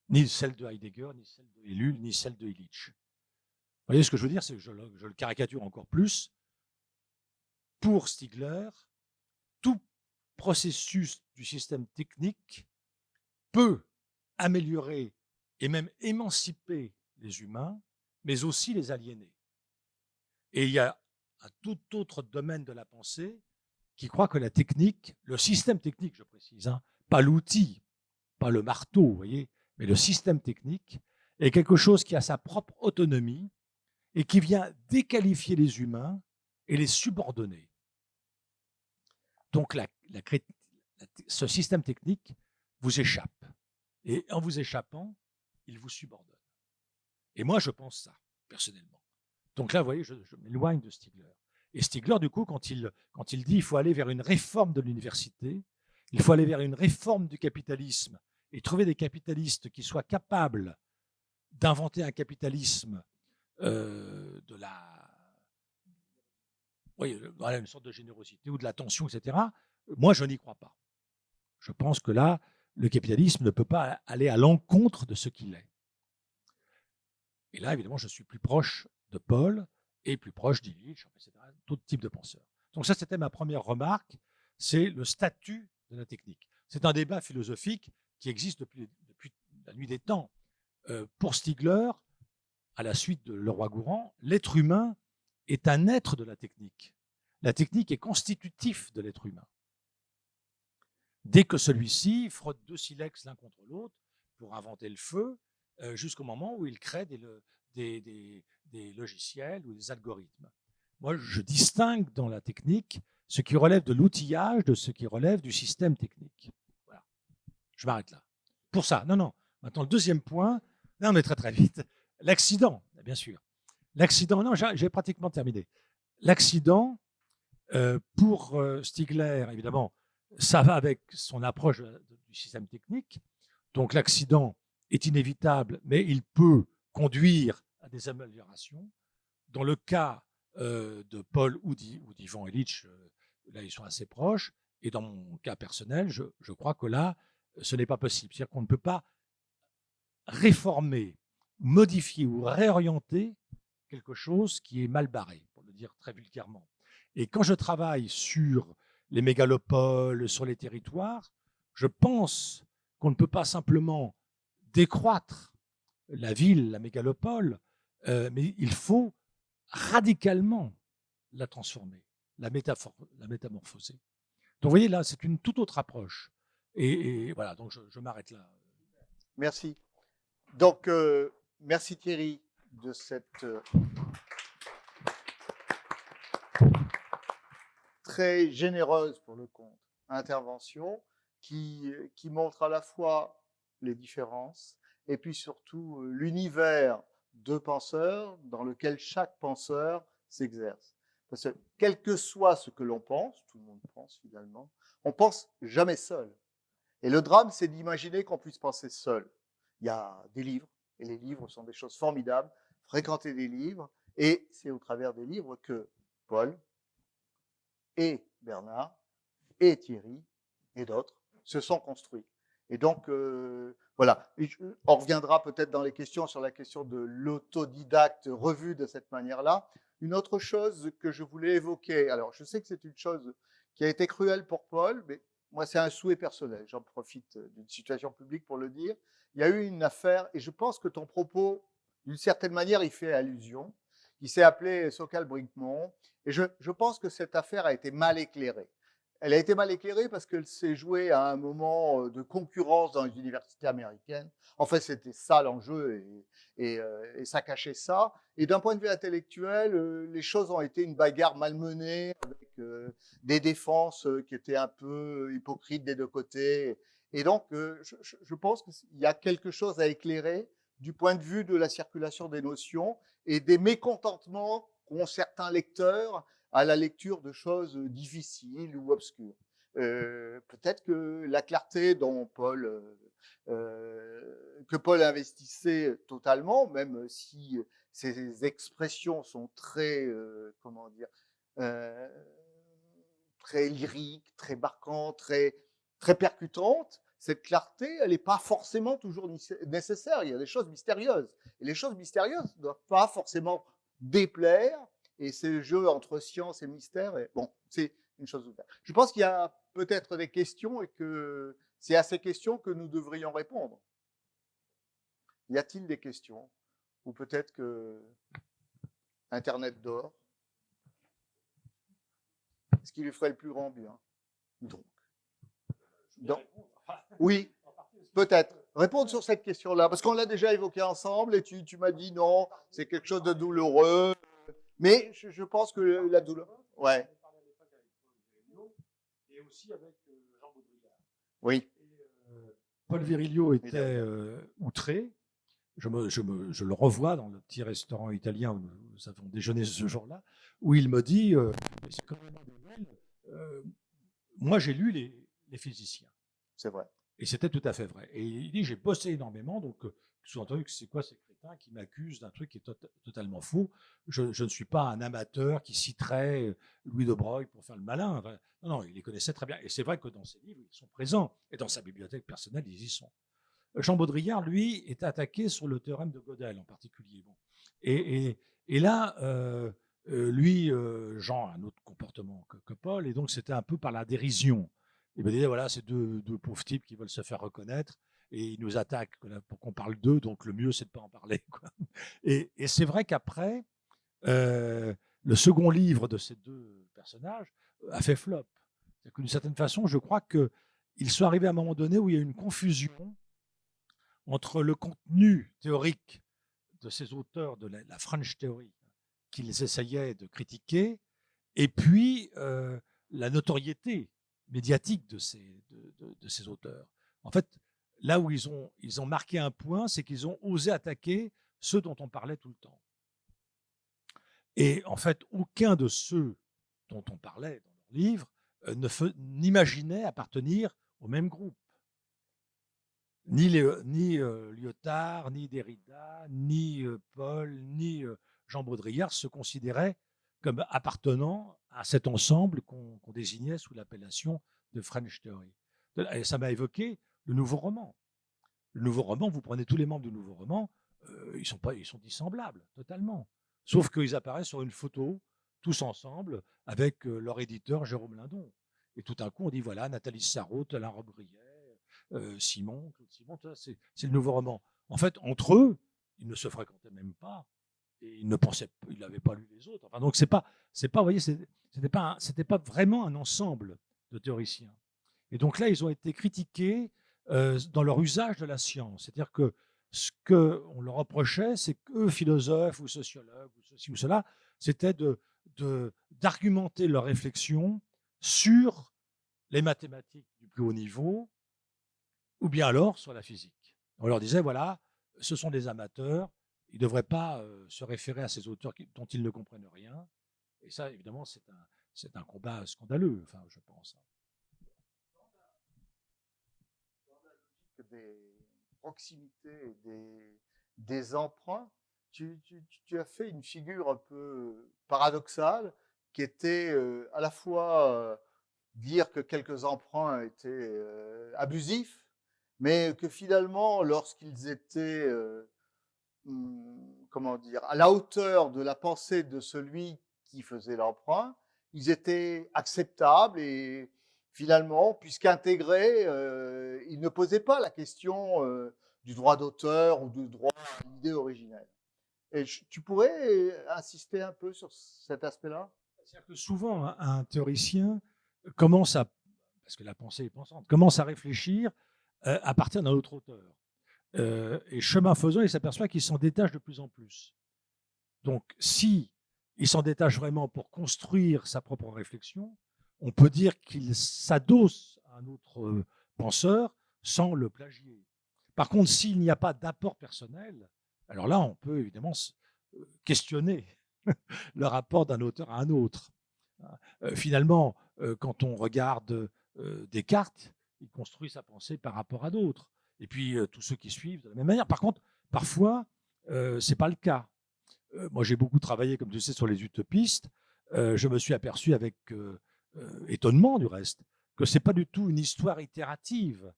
ni celle de Heidegger, ni celle de Ellul, ni celle de Illich. Vous voyez ce que je veux dire, c'est que je le caricature encore plus. Pour Stigler, tout processus du système technique peut améliorer et même émanciper les humains, mais aussi les aliéner. Et il y a un tout autre domaine de la pensée qui croit que la technique, le système technique, je précise, hein, pas l'outil, pas le marteau, vous voyez, mais le système technique est quelque chose qui a sa propre autonomie et qui vient déqualifier les humains et les subordonner. Donc ce système technique vous échappe. Et en vous échappant, il vous subordonne. Et moi, je pense ça, personnellement. Donc là, vous voyez, je m'éloigne de Stigler. Et Stigler, du coup, quand il dit qu'il faut aller vers une réforme de l'université, il faut aller vers une réforme du capitalisme et trouver des capitalistes qui soient capables d'inventer un capitalisme une sorte de générosité ou de la tension, etc. Moi, je n'y crois pas. Je pense que là, le capitalisme ne peut pas aller à l'encontre de ce qu'il est. Et là, évidemment, je suis plus proche de Paul et plus proche d'Illich, etc., d'autres types de penseurs. Donc ça, c'était ma première remarque, c'est le statut de la technique. C'est un débat philosophique qui existe depuis la nuit des temps. Pour Stigler, à la suite de Leroi-Gourhan, l'être humain est un être de la technique. La technique est constitutif de l'être humain. Dès que celui-ci frotte deux silex l'un contre l'autre pour inventer le feu, jusqu'au moment où il crée des logiciels ou des algorithmes. Moi, je distingue dans la technique ce qui relève de l'outillage de ce qui relève du système technique. Voilà. Je m'arrête là. Pour ça, non. Maintenant, le deuxième point, là, on est très très vite. L'accident, bien sûr. L'accident, non, j'ai pratiquement terminé. L'accident, pour Stigler, évidemment, ça va avec son approche du système technique. Donc l'accident est inévitable, mais il peut conduire à des améliorations. Dans le cas de Paul ou d'Ivan Illich, là ils sont assez proches. Et dans mon cas personnel, je crois que là, ce n'est pas possible. C'est-à-dire qu'on ne peut pas réformer, modifier ou réorienter quelque chose qui est mal barré, pour le dire très vulgairement. Et quand je travaille sur les mégalopoles, sur les territoires, je pense qu'on ne peut pas simplement décroître la ville, la mégalopole, mais il faut radicalement la transformer, la métamorphoser. Donc vous voyez là, c'est une toute autre approche. Et voilà, donc je m'arrête là. Merci. Donc, merci Thierry de cette très généreuse pour le compte intervention qui montre à la fois les différences et puis surtout l'univers de penseurs dans lequel chaque penseur s'exerce. Parce que quel que soit ce que l'on pense, tout le monde pense finalement, on pense jamais seul. Et le drame, c'est d'imaginer qu'on puisse penser seul. Il y a des livres, et les livres sont des choses formidables. Fréquenter des livres, et c'est au travers des livres que Paul et Bernard et Thierry et d'autres se sont construits. Et donc, voilà. On reviendra peut-être dans les questions sur la question de l'autodidacte revu de cette manière-là. Une autre chose que je voulais évoquer, alors je sais que c'est une chose qui a été cruelle pour Paul, mais moi c'est un souhait personnel, j'en profite d'une situation publique pour le dire. Il y a eu une affaire, et je pense que ton propos, d'une certaine manière, y fait allusion, qui s'est appelée Sokal-Brinkmont, et je pense que cette affaire a été mal éclairée. Elle a été mal éclairée parce qu'elle s'est jouée à un moment de concurrence dans les universités américaines. En fait, c'était ça l'enjeu et ça cachait ça. Et d'un point de vue intellectuel, les choses ont été une bagarre malmenée avec des défenses qui étaient un peu hypocrites des deux côtés. Et donc, je pense qu'il y a quelque chose à éclairer du point de vue de la circulation des notions et des mécontentements qu'ont certains lecteurs à la lecture de choses difficiles ou obscures. peut-être que la clarté dont que Paul investissait totalement, même si ses expressions sont très, comment dire, euh, très lyriques, très marquantes, très percutantes, cette clarté, elle n'est pas forcément toujours nécessaire. Il y a des choses mystérieuses. Et les choses mystérieuses ne doivent pas forcément déplaire. Et ce jeu entre science et mystère, bon, c'est une chose ouverte. Je pense qu'il y a peut-être des questions et que c'est à ces questions que nous devrions répondre. Y a-t-il des questions? Ou peut-être que Internet dort? Ce qui lui ferait le plus grand bien. Donc oui, peut-être. Répondre sur cette question-là, parce qu'on l'a déjà évoqué ensemble et tu m'as dit non, c'est quelque chose de douloureux. Mais je pense que la douleur. Ouais. Et aussi avec Jean Baudrillard. Oui. Paul Virilio était outré. Je le revois dans le petit restaurant italien où nous avons déjeuné ce jour-là, où il me dit c'est quand même moi j'ai lu les physiciens. C'est vrai. Et c'était tout à fait vrai. Et il dit j'ai bossé énormément, donc sous-entendu que c'est quoi ces crétins qui m'accusent d'un truc qui est totalement faux. Je ne suis pas un amateur qui citerait Louis de Broglie pour faire le malin. Enfin, non, il les connaissait très bien. Et c'est vrai que dans ses livres, ils sont présents. Et dans sa bibliothèque personnelle, ils y sont. Jean Baudrillard, lui, est attaqué sur le théorème de Gödel en particulier. Bon. Et là, lui, Jean a un autre comportement que Paul, et donc c'était un peu par la dérision. Il me disait, voilà, c'est deux pauvres types qui veulent se faire reconnaître, et ils nous attaquent pour qu'on parle d'eux, donc le mieux, c'est de ne pas en parler. Quoi. Et c'est vrai qu'après, le second livre de ces deux personnages a fait flop. C'est-à-dire que d'une certaine façon, je crois qu'ils sont arrivés à un moment donné où il y a une confusion entre le contenu théorique de ces auteurs de la French Theory qu'ils essayaient de critiquer, et puis la notoriété médiatique de ces auteurs. En fait, là où ils ont marqué un point, c'est qu'ils ont osé attaquer ceux dont on parlait tout le temps. Et en fait, aucun de ceux dont on parlait dans leur livre n'imaginait appartenir au même groupe. Ni Lyotard, ni Derrida, ni Paul, ni Jean Baudrillard se considéraient comme appartenant à cet ensemble qu'on désignait sous l'appellation de French Theory. Et ça m'a évoqué le nouveau roman. Le nouveau roman, vous prenez tous les membres du nouveau roman, ils sont dissemblables, totalement. Sauf qu'ils apparaissent sur une photo, tous ensemble, avec leur éditeur Jérôme Lindon. Et tout d'un coup, on dit voilà, Nathalie Sarraute, Alain Robbe-Grillet, Simon, Claude Simon, c'est le nouveau roman. En fait, entre eux, ils ne se fréquentaient même pas et ils n'avaient pas lu les autres. Enfin, donc vous voyez, c'était pas vraiment un ensemble de théoriciens. Et donc là, ils ont été critiqués dans leur usage de la science. C'est-à-dire que ce qu'on leur reprochait, c'est qu'eux, philosophes ou sociologues ou ceci ou cela, c'était d'argumenter leur réflexion sur les mathématiques du plus haut niveau, ou bien alors sur la physique. On leur disait, voilà, ce sont des amateurs, ils ne devraient pas se référer à ces auteurs dont ils ne comprennent rien. Et ça, évidemment, c'est un combat scandaleux, enfin, je pense. Dans la logique des proximités, des emprunts, tu as fait une figure un peu paradoxale qui était à la fois dire que quelques emprunts étaient abusifs, mais que finalement, lorsqu'ils étaient comment dire, à la hauteur de la pensée de celui qui faisait l'emprunt, ils étaient acceptables et finalement, puisqu'intégrés, ils ne posaient pas la question du droit d'auteur ou du droit à l'idée originelle. Et tu pourrais insister un peu sur cet aspect-là? C'est-à-dire que souvent, un théoricien commence à, parce que la pensée est pensante, commence à réfléchir à partir d'un autre auteur. Et chemin faisant, il s'aperçoit qu'il s'en détache de plus en plus. Donc, si il s'en détache vraiment pour construire sa propre réflexion, on peut dire qu'il s'adosse à un autre penseur sans le plagier. Par contre, s'il n'y a pas d'apport personnel, alors là, on peut évidemment questionner le rapport d'un auteur à un autre. Finalement, quand on regarde Descartes, il construit sa pensée par rapport à d'autres. Et puis, tous ceux qui suivent de la même manière. Par contre, parfois, ce n'est pas le cas. Moi, j'ai beaucoup travaillé, comme tu sais, sur les utopistes. Je me suis aperçu avec étonnement, du reste, que ce n'est pas du tout une histoire itérative,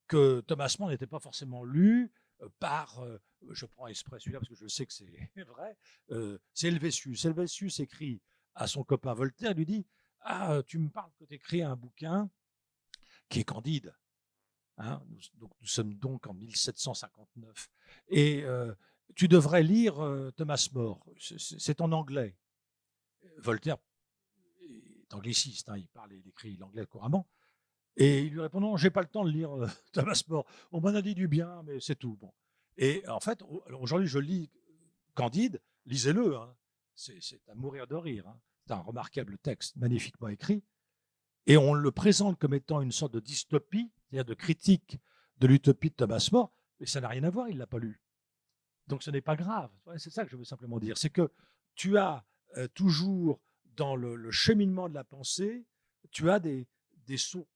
que Thomas More n'était pas forcément lu par, je prends exprès celui-là parce que je sais que c'est vrai, c'est Helvétius. Helvétius écrit à son copain Voltaire, lui dit « Ah, tu me parles que tu écris un bouquin qui est Candide. Hein, nous sommes donc en 1759. Et tu devrais lire Thomas More. C'est en anglais. » Voltaire est angliciste, hein, il parle et il écrit l'anglais couramment. Et il lui répond « Non, j'ai pas le temps de lire Thomas More. On m'en a dit du bien, mais c'est tout. » Bon. Et en fait, aujourd'hui, je lis Candide. Lisez-le. Hein. C'est à mourir de rire. Hein. C'est un remarquable texte, magnifiquement écrit. Et on le présente comme étant une sorte de dystopie, c'est-à-dire de critique de l'utopie de Thomas More, mais ça n'a rien à voir, il ne l'a pas lu. Donc ce n'est pas grave. C'est ça que je veux simplement dire. C'est que tu as toujours, dans le cheminement de la pensée, tu as des sauts,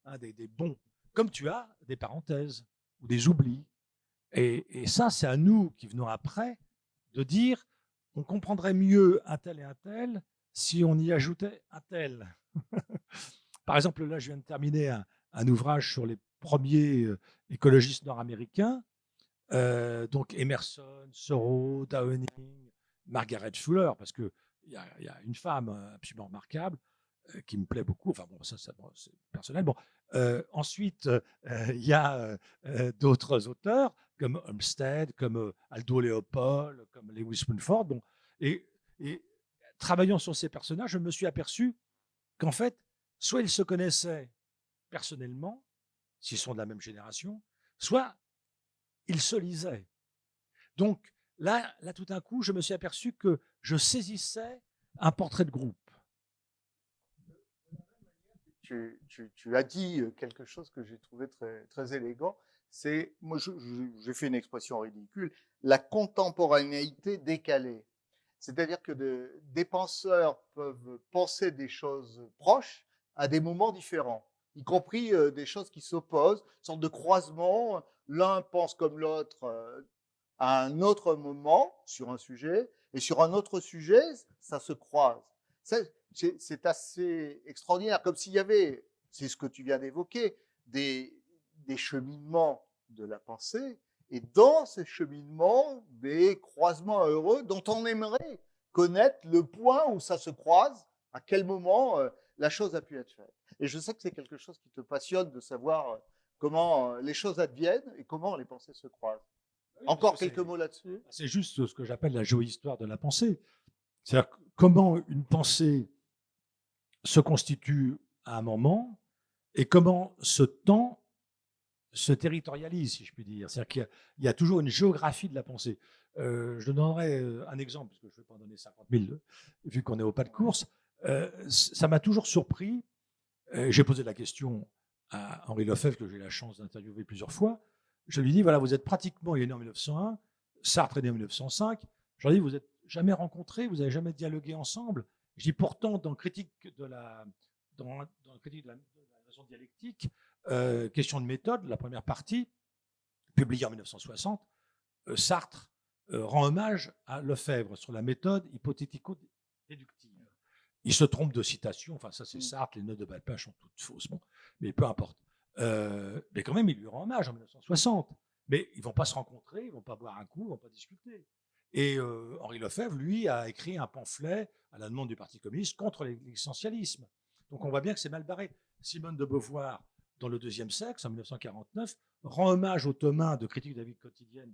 hein, des bonds, comme tu as des parenthèses ou des oublis. Et ça, c'est à nous qui venons après de dire on comprendrait mieux un tel et un tel si on y ajoutait un tel. Par exemple, là, je viens de terminer un ouvrage sur les premiers écologistes nord-américains, donc Emerson, Thoreau, Downing, Margaret Fuller, parce qu'il y a une femme absolument remarquable qui me plaît beaucoup. Enfin bon, ça c'est personnel. Bon, ensuite, il y a d'autres auteurs comme Olmsted, comme Aldo Leopold, comme Lewis Mumford. Bon, et travaillant sur ces personnages, je me suis aperçu qu'en fait, soit ils se connaissaient personnellement, s'ils sont de la même génération, soit ils se lisaient. Donc là, tout d'un coup, je me suis aperçu que je saisissais un portrait de groupe. Tu as dit quelque chose que j'ai trouvé très, très élégant. C'est, moi, j'ai fait une expression ridicule, la contemporanéité décalée. C'est-à-dire que des penseurs peuvent penser des choses proches à des moments différents, y compris des choses qui s'opposent, une sorte de croisement. L'un pense comme l'autre à un autre moment sur un sujet, et sur un autre sujet, ça se croise. C'est assez extraordinaire, comme s'il y avait, c'est ce que tu viens d'évoquer, des cheminements de la pensée, et dans ces cheminements, des croisements heureux dont on aimerait connaître le point où ça se croise, à quel moment la chose a pu être faite. Et je sais que c'est quelque chose qui te passionne de savoir comment les choses adviennent et comment les pensées se croisent. Oui, encore quelques mots là-dessus. C'est juste ce que j'appelle la géohistoire de la pensée. C'est-à-dire comment une pensée se constitue à un moment et comment ce temps se territorialise, si je puis dire. C'est-à-dire qu'il y a toujours une géographie de la pensée. Je donnerai un exemple, parce que je ne vais pas en donner 50 000, vu qu'on est au pas de course. Ça m'a toujours surpris. J'ai posé la question à Henri Lefebvre, que j'ai eu la chance d'interviewer plusieurs fois. Je lui dis, voilà, vous êtes pratiquement, il est né en 1901, Sartre est né en 1905. Je lui dis, vous n'êtes jamais rencontrés, vous n'avez jamais dialogué ensemble. Je dis, pourtant, dans Critique de la raison dialectique, question de méthode, la première partie, publiée en 1960, Sartre rend hommage à Lefebvre sur la méthode hypothético-déductive. Il se trompe de citation, enfin ça c'est Sartre, les notes de bas de page sont toutes fausses, bon, mais peu importe. Mais quand même, il lui rend hommage en 1960. Mais ils ne vont pas se rencontrer, ils ne vont pas boire un coup, ils ne vont pas discuter. Et Henri Lefebvre, lui, a écrit un pamphlet à la demande du Parti communiste contre l'existentialisme. Donc on voit bien que c'est mal barré. Simone de Beauvoir, dans le deuxième sexe, en 1949, rend hommage au tome 1 de Critique de la vie quotidienne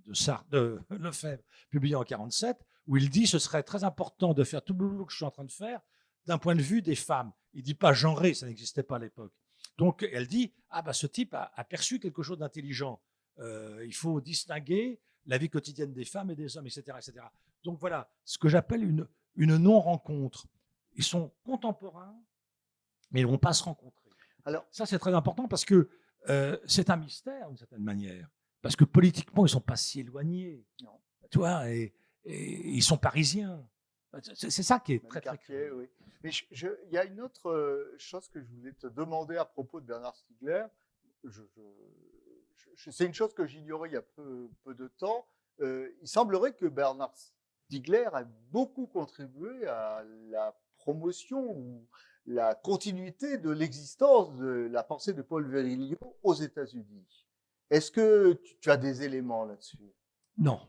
de Lefebvre, publié en 1947, où il dit « ce serait très important de faire tout le boulot que je suis en train de faire d'un point de vue des femmes ». Il ne dit pas genré, ça n'existait pas à l'époque. Donc elle dit « ah bah ce type a perçu quelque chose d'intelligent, il faut distinguer la vie quotidienne des femmes et des hommes, etc. etc. » Donc voilà, ce que j'appelle une non-rencontre. Ils sont contemporains, mais ils ne vont pas se rencontrer. Alors ça, c'est très important parce que c'est un mystère, d'une certaine manière. Parce que politiquement, ils ne sont pas si éloignés. Non. Tu vois, et ils sont parisiens. C'est ça qui est Même très, très Cartier, curieux. oui. Mais il y a une autre chose que je voulais te demander à propos de Bernard Stiegler. C'est une chose que j'ignorais il y a peu de temps. Il semblerait que Bernard Stiegler a beaucoup contribué à la promotion ou la continuité de l'existence de la pensée de Paul Virilio aux États-Unis. Est-ce que tu as des éléments là-dessus? Non.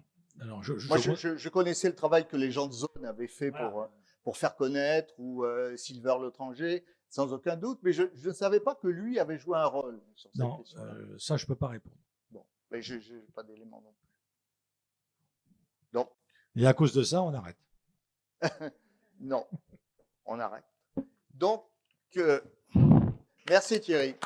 Non, Moi, je connaissais le travail que les gens de Zone avaient fait voilà. pour faire connaître, ou Silver l'étranger, sans aucun doute, mais je ne savais pas que lui avait joué un rôle sur cette Non, question-là. ça, je ne peux pas répondre. Bon, mais je n'ai pas d'éléments non plus. Donc, Et à cause de ça, on arrête. non, on arrête. Donc, merci Thierry.